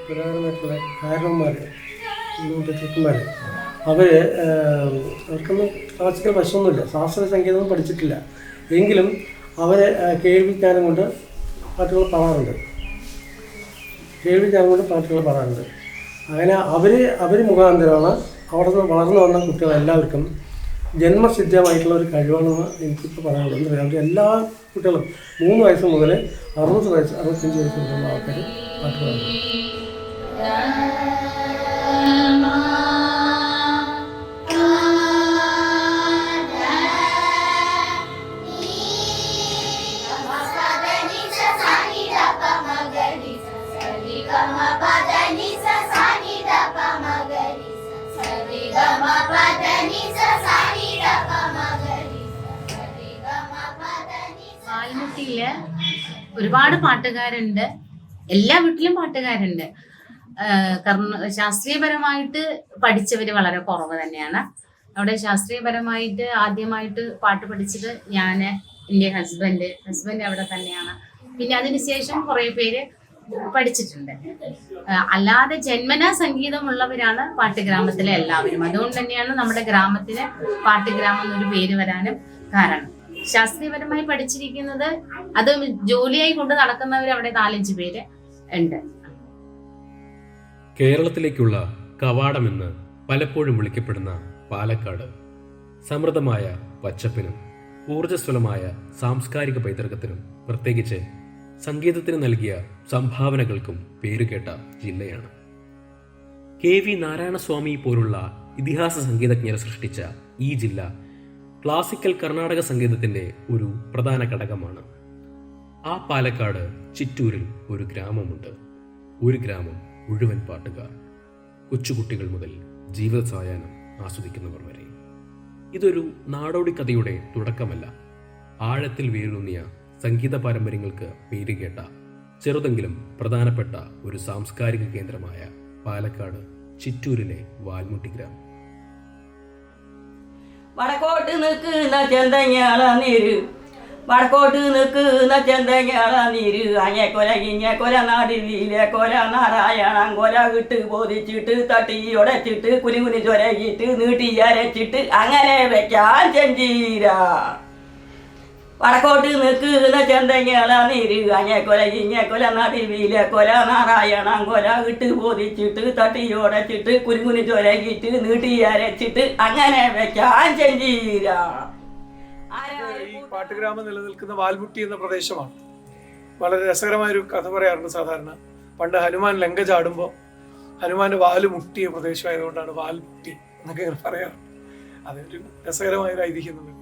പുരാതനമായിട്ടുള്ള കാരണവന്മാർ ചെറുക്കന്മാർ അവർക്കൊന്നും ക്ലാസിക്കൽ വശമൊന്നുമില്ല, ശാസ്ത്രീയ സംഗീതമൊന്നും പഠിച്ചിട്ടില്ല. എങ്കിലും അവരെ കേൾവിജ്ഞാനം കൊണ്ട് പാട്ടുകൾ പാടാറുണ്ട്. അങ്ങനെ അവർ മുഖാന്തരമാണ് അവിടെ നിന്ന് വളർന്നു വന്ന കുട്ടികളെല്ലാവർക്കും ജന്മസിദ്ധമായിട്ടുള്ള ഒരു കഴിവാണെന്ന് എനിക്കിപ്പോൾ പറയാനുള്ളത്. എന്താ പറയുക, എല്ലാ കുട്ടികളും 3 വയസ്സ് മുതൽ 60 വയസ്സ് 65 വയസ്സ് വരെയുള്ള ആൾക്കാർ പാട്ട് പാടുന്നു. വാൽമുട്ടിയില് ഒരുപാട് പാട്ടുകാരുണ്ട്, എല്ലാ വീട്ടിലും പാട്ടുകാരുണ്ട്. ശാസ്ത്രീയപരമായിട്ട് പഠിച്ചവര് വളരെ കുറവ് തന്നെയാണ്. അവിടെ ശാസ്ത്രീയപരമായിട്ട് ആദ്യമായിട്ട് പാട്ട് പഠിച്ചത് ഞാന്, എൻ്റെ ഹസ്ബൻഡ് അവിടെ തന്നെയാണ്. പിന്നെ അതിനുശേഷം കുറെ പേര് പഠിച്ചിട്ടുണ്ട്. അല്ലാതെ ജന്മനാ സംഗീതമുള്ളവരാണ് പാട്ടുഗ്രാമത്തിലെ എല്ലാവരും. അതുകൊണ്ട് തന്നെയാണ് നമ്മുടെ ഗ്രാമത്തിന് പാട്ടുഗ്രാമം എന്നൊരു പേര് വരാനും കാരണം. ശാസ്ത്രീയപരമായി പഠിച്ചിരിക്കുന്നത് അത് ജോലിയായി കൊണ്ട് നടക്കുന്നവർ അവിടെ 4-5 പേര് ഉണ്ട്. കേരളത്തിലേക്കുള്ള കവാടമെന്ന് പലപ്പോഴും വിളിക്കപ്പെടുന്ന പാലക്കാട് സമൃദ്ധമായ പച്ചപ്പിനും ഊർജ്ജസ്വലമായ സാംസ്കാരിക പൈതൃകത്തിനും പ്രത്യേകിച്ച് സംഗീതത്തിന് നൽകിയ സംഭാവനകൾക്കും പേരുകേട്ട ജില്ലയാണ്. KV നാരായണസ്വാമി പോലുള്ള ഇതിഹാസ സംഗീതജ്ഞരെ സൃഷ്ടിച്ച ഈ ജില്ല ക്ലാസിക്കൽ കർണാടക സംഗീതത്തിന്റെ ഒരു പ്രധാന ഘടകമാണ്. ആ പാലക്കാട് ചിറ്റൂരിൽ ഒരു ഗ്രാമമുണ്ട്. ഒരു ഗ്രാമം മുഴുവൻ പാട്ടുകാർ, കൊച്ചുകുട്ടികൾ മുതൽ ജീവിത സായാഹ്നം ആസ്വദിക്കുന്നവർ വരെ. ഇതൊരു നാടോടി കഥയുടെ തുടക്കമല്ല, ആഴത്തിൽ വേരൂന്നിയ സംഗീത പാരമ്പര്യങ്ങൾക്ക് പേരുകേട്ട ചെറുതെങ്കിലും പ്രധാനപ്പെട്ട ഒരു സാംസ്കാരിക കേന്ദ്രമായ പാലക്കാട് ചിറ്റൂരിലെ വാൽമുട്ടി ഗ്രാമം. വടക്കോട്ട് നിൽക്കുന്ന ചെന്തങ്ങാള നീര്, വടക്കോട്ട് നിൽക്കുന്ന ചെന്തങ്ങാള നീര്, അങ്ങേക്കൊല ഇങ്ങേക്കൊല നാടിലെ കൊല നാരായണം കൊല വിട്ട് ബോധിച്ചിട്ട് തട്ടി ഉടച്ചിട്ട് കുനികുനി ചൊരകിട്ട് നീട്ടി അരച്ചിട്ട് അങ്ങനെ വെക്കാൻ ചെഞ്ചീര. വടക്കോട്ട് നിൽക്കുന്ന ചെന്തങ്ങാള നീര്, അങ്ങേക്കൊല ഇങ്ങേക്കൊല നാടിലെ കൊല നാരായണം കൊല വിട്ട് ബോധിച്ചിട്ട് തട്ടി ഉടച്ചിട്ട് കുനികുനി ചൊരകിട്ട് നീട്ടി അരച്ചിട്ട് അങ്ങനെ വെക്കാൻ ചെഞ്ചീര. ഈ പാട്ടുഗ്രാമം നിലനിൽക്കുന്ന വാൽമുട്ടി എന്ന പ്രദേശമാണ്. വളരെ രസകരമായൊരു കഥ പറയാറുണ്ട്. സാധാരണ പണ്ട് ഹനുമാൻ ലങ്ക ചാടുമ്പോൾ ഹനുമാന്റെ വാല് മുട്ടിയ പ്രദേശമായതുകൊണ്ടാണ് വാൽമുട്ടി എന്നൊക്കെ ഇങ്ങനെ പറയാറുണ്ട്. അതൊരു രസകരമായൊരു ഐതിഹ്യം എന്നുള്ളത്.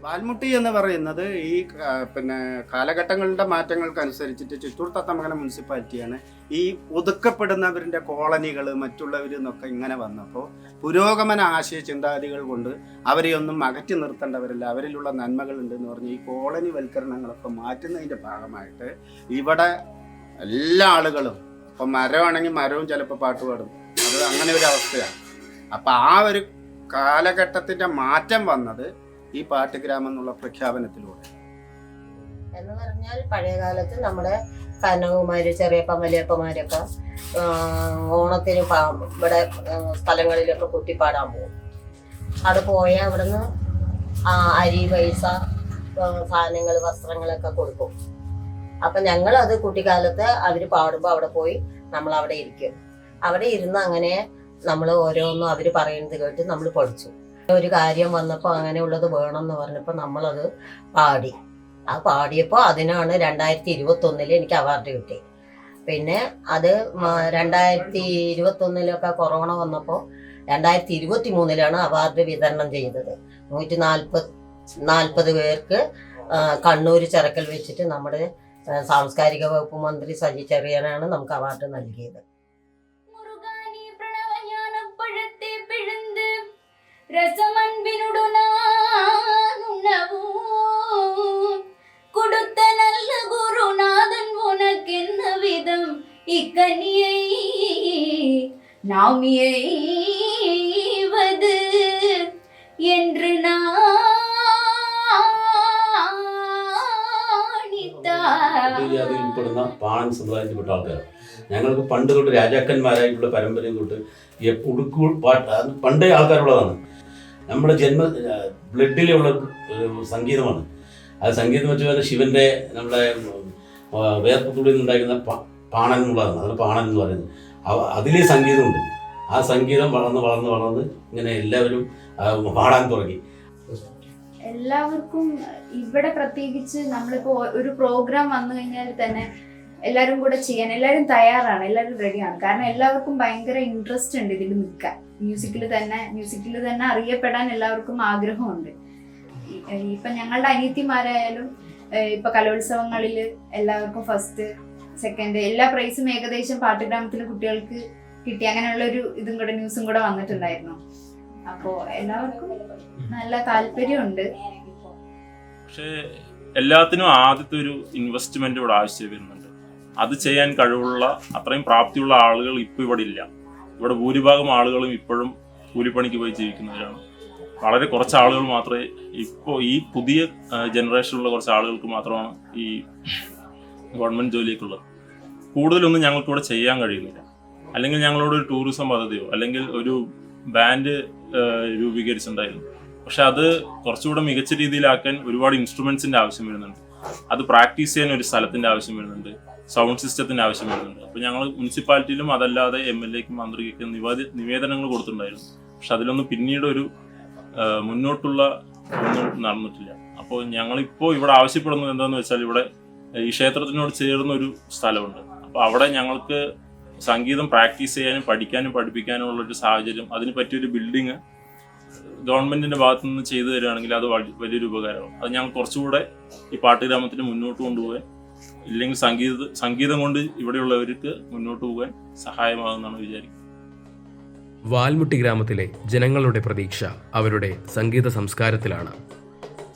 വാൽമുട്ടി എന്ന് പറയുന്നത് ഈ കാലഘട്ടങ്ങളുടെ മാറ്റങ്ങൾക്കനുസരിച്ചിട്ട് ചിറ്റൂർ തത്തമംഗലം മുനിസിപ്പാലിറ്റിയാണ് ഈ ഒതുക്കപ്പെടുന്നവരുടെ കോളനികൾ മറ്റുള്ളവർ എന്നൊക്കെ ഇങ്ങനെ വന്നപ്പോൾ പുരോഗമന ആശയ ചിന്താഗതികൾ കൊണ്ട് അവരെയൊന്നും അകറ്റി നിർത്തേണ്ടവരില്ല, അവരിലുള്ള നന്മകളുണ്ടെന്ന് പറഞ്ഞ് ഈ കോളനി വൽക്കരണങ്ങളൊക്കെ മാറ്റുന്നതിൻ്റെ ഭാഗമായിട്ട് ഇവിടെ എല്ലാ ആളുകളും ഇപ്പം മരമാണെങ്കിൽ മരവും ചിലപ്പോൾ പാട്ട് പാടും, അത് അങ്ങനെ ഒരു അവസ്ഥയാണ്. അപ്പം ആ ഒരു കാലഘട്ടത്തിൻ്റെ മാറ്റം വന്നത് ഈ പാട്ടുഗ്രാമം എന്നുള്ള പ്രഖ്യാപനത്തിലൂടെ. എന്ന് പറഞ്ഞാൽ പഴയ കാലത്ത് നമ്മുടെ കനകുമാര് ചെറിയപ്പൻ വലിയപ്പന്മാരൊക്കെ ഓണത്തിന് ഇവിടെ സ്ഥലങ്ങളിലൊക്കെ കുട്ടിപ്പാടാൻ പോകും. അത് പോയ അവിടുന്ന് അരി പൈസ സാധനങ്ങൾ വസ്ത്രങ്ങളൊക്കെ കൊടുക്കും. അപ്പൊ ഞങ്ങളത് കുട്ടിക്കാലത്ത് അവര് പാടുമ്പോൾ അവിടെ പോയി നമ്മൾ അവിടെ ഇരിക്കും. അവിടെ ഇരുന്ന് അങ്ങനെ നമ്മൾ ഓരോന്നും അവര് പറയുന്നത് കേട്ട് നമ്മൾ പഠിച്ചു. ഒരു കാര്യം വന്നപ്പോൾ അങ്ങനെയുള്ളത് വേണമെന്ന് പറഞ്ഞപ്പോൾ നമ്മളത് പാടി. ആ പാടിയപ്പോൾ അതിനാണ് 2021 എനിക്ക് അവാർഡ് കിട്ടി. പിന്നെ അത് 2021 കൊറോണ വന്നപ്പോൾ 2023 അവാർഡ് വിതരണം ചെയ്തത്. 140 പേർക്ക് കണ്ണൂർ ചിറക്കൽ വെച്ചിട്ട് നമ്മുടെ സാംസ്കാരിക വകുപ്പ് മന്ത്രി സജി ചെറിയാനാണ് നമുക്ക് അവാർഡ് നൽകിയത്. நாம் எய்வது என்று അതിൽ ഉൾപ്പെടുന്ന പാണൻ സമുദായത്തിൽപ്പെട്ട ആൾക്കാരാണ്. ഞങ്ങൾക്ക് പണ്ട് തൊട്ട് രാജാക്കന്മാരായിട്ടുള്ള പരമ്പരയും തൊട്ട് ഉടുക്കു പാട്ട് പണ്ടേ ആൾക്കാരുള്ളതാണ്. നമ്മുടെ ബ്ലഡിലുള്ള സംഗീതമാണ്. അത് സംഗീതം വെച്ച് പറഞ്ഞാൽ ശിവന്റെ നമ്മുടെ വേർപ്പത്തുള്ളിൽ നിന്നുണ്ടാക്കുന്ന പാണൻ എന്നുള്ളതാണ്. അതിന് പാണൻ എന്ന് പറയുന്നത്. അതിലെ സംഗീതമുണ്ട്. ആ സംഗീതം വളർന്ന് ഇങ്ങനെ എല്ലാവരും പാടാൻ തുടങ്ങി. എല്ലാവർക്കും ഇവിടെ പ്രത്യേകിച്ച് നമ്മളിപ്പോ ഒരു പ്രോഗ്രാം വന്നു കഴിഞ്ഞാൽ തന്നെ എല്ലാവരും കൂടെ ചെയ്യാൻ എല്ലാവരും തയ്യാറാണ്, എല്ലാവരും റെഡിയാണ്. കാരണം എല്ലാവർക്കും ഭയങ്കര ഇൻട്രസ്റ്റ് ഉണ്ട് ഇതിൽ നിൽക്കാൻ. മ്യൂസിക്കിൽ തന്നെ അറിയപ്പെടാൻ എല്ലാവർക്കും ആഗ്രഹമുണ്ട്. ഇപ്പൊ ഞങ്ങളുടെ അനിയത്തിമാരായാലും ഇപ്പൊ കലോത്സവങ്ങളിൽ എല്ലാവർക്കും ഫസ്റ്റ്, സെക്കൻഡ് എല്ലാ പ്രൈസും ഏകദേശം പാട്ടുഗ്രാമത്തിലെ കുട്ടികൾക്ക് കിട്ടി. അങ്ങനെയുള്ള ഒരു ഇതും കൂടെ ന്യൂസും കൂടെ വന്നിട്ടുണ്ടായിരുന്നു. അപ്പോ എല്ലാവർക്കും നല്ല താല്പര്യമുണ്ട്. പക്ഷേ എല്ലാത്തിനും ആദ്യത്തെ ഒരു ഇൻവെസ്റ്റ്മെന്റ് ഇവിടെ ആവശ്യം വരുന്നുണ്ട്. അത് ചെയ്യാൻ കഴിവുള്ള അത്രയും പ്രാപ്തിയുള്ള ആളുകൾ ഇപ്പോൾ ഇവിടെ ഇല്ല. ഇവിടെ ഭൂരിഭാഗം ആളുകളും ഇപ്പോഴും കൂലിപ്പണിക്ക് പോയി ജീവിക്കുന്നവരാണ്. വളരെ കുറച്ച് ആളുകൾ മാത്രമേ ഇപ്പോൾ ഈ പുതിയ ജനറേഷനിലുള്ള കുറച്ച് ആളുകൾക്ക് മാത്രമാണ് ഈ ഗവൺമെൻറ് ജോലിയൊക്കെയുള്ളത്. കൂടുതലൊന്നും ഞങ്ങൾക്കിവിടെ ചെയ്യാൻ കഴിയുന്നില്ല. അല്ലെങ്കിൽ ഞങ്ങളോട് ഒരു ടൂറിസം പദ്ധതിയോ അല്ലെങ്കിൽ ഒരു ബാൻഡ് രൂപീകരിച്ചിട്ടുണ്ടായിരുന്നു. പക്ഷെ അത് കുറച്ചുകൂടെ മികച്ച രീതിയിലാക്കാൻ ഒരുപാട് ഇൻസ്ട്രുമെന്റ്സിന്റെ ആവശ്യം വരുന്നുണ്ട്. അത് പ്രാക്ടീസ് ചെയ്യാൻ ഒരു സ്ഥലത്തിന്റെ ആവശ്യം വരുന്നുണ്ട്, സൗണ്ട് സിസ്റ്റത്തിന്റെ ആവശ്യം വരുന്നുണ്ട്. അപ്പോൾ ഞങ്ങൾ മുനിസിപ്പാലിറ്റിയിലും അതല്ലാതെ MLAക്കും മന്ത്രിക്കും നിവേദനങ്ങൾ കൊടുത്തിട്ടുണ്ടായിരുന്നു. പക്ഷെ അതിലൊന്നും പിന്നീട് ഒരു മുന്നോട്ടുള്ള ഒന്നും നടന്നിട്ടില്ല. അപ്പോൾ ഞങ്ങളിപ്പോൾ ഇവിടെ ആവശ്യപ്പെടുന്നത് എന്താണെന്ന് വെച്ചാൽ ഇവിടെ ഈ ക്ഷേത്രത്തിനോട് ചേർന്ന ഒരു സ്ഥലമുണ്ട്. അപ്പോൾ അവിടെ ഞങ്ങൾക്ക് സംഗീതം പ്രാക്ടീസ് ചെയ്യാനും പഠിക്കാനും പഠിപ്പിക്കാനും ഉള്ളൊരു സാഹചര്യം, അതിന് പറ്റിയൊരു ബിൽഡിങ് ഗവൺമെന്റിന്റെ ഭാഗത്തു നിന്ന് ചെയ്തു തരികയാണെങ്കിൽ അത് വലിയൊരു ഉപകാരമാവും. അത് ഞങ്ങൾ കുറച്ചുകൂടെ ഈ പാട്ടുഗ്രാമത്തിന് മുന്നോട്ട് കൊണ്ടുപോകാൻ, ഇല്ലെങ്കിൽ സംഗീതം കൊണ്ട് ഇവിടെയുള്ളവർക്ക് മുന്നോട്ട് പോകാൻ സഹായമാകുമെന്നാണ് വിചാരിക്കുന്നത്. വാൽമുട്ടി ഗ്രാമത്തിലെ ജനങ്ങളുടെ പ്രതീക്ഷ അവരുടെ സംഗീത സംസ്കാരത്തിലാണ്.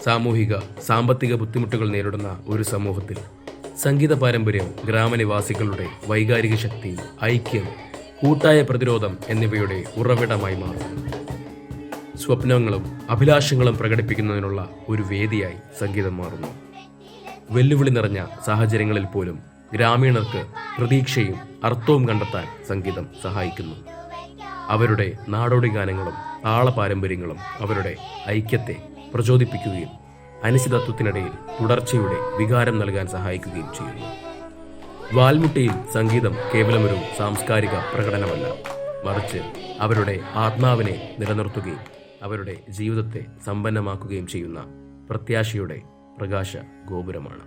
സാമൂഹിക സാമ്പത്തിക ബുദ്ധിമുട്ടുകൾ നേരിടുന്ന ഒരു സമൂഹത്തിൽ സംഗീത പാരമ്പര്യം ഗ്രാമനിവാസികളുടെ വൈകാരിക ശക്തി, ഐക്യം, കൂട്ടായ പ്രതിരോധം എന്നിവയുടെ ഉറവിടമായി മാറുന്നു. സ്വപ്നങ്ങളും അഭിലാഷങ്ങളും പ്രകടിപ്പിക്കുന്നതിനുള്ള ഒരു വേദിയായി സംഗീതം മാറുന്നു. വെല്ലുവിളി നിറഞ്ഞ സാഹചര്യങ്ങളിൽ പോലും ഗ്രാമീണർക്ക് പ്രതീക്ഷയും അർത്ഥവും കണ്ടെത്താൻ സംഗീതം സഹായിക്കുന്നു. അവരുടെ നാടോടി ഗാനങ്ങളും താള പാരമ്പര്യങ്ങളും അവരുടെ ഐക്യത്തെ പ്രചോദിപ്പിക്കുകയും അനിശ്ചിതത്വത്തിനിടയിൽ തുടർച്ചയുടെ വികാരം നൽകാൻ സഹായിക്കുകയും ചെയ്യുന്നു. വാൽമുട്ടിയിൽ സംഗീതം കേവലമൊരു സാംസ്കാരിക പ്രകടനമല്ല, മറിച്ച് അവരുടെ ആത്മാവിനെ നിലനിർത്തുകയും അവരുടെ ജീവിതത്തെ സമ്പന്നമാക്കുകയും ചെയ്യുന്ന പ്രത്യാശയുടെ പ്രകാശ ഗോപുരമാണ്.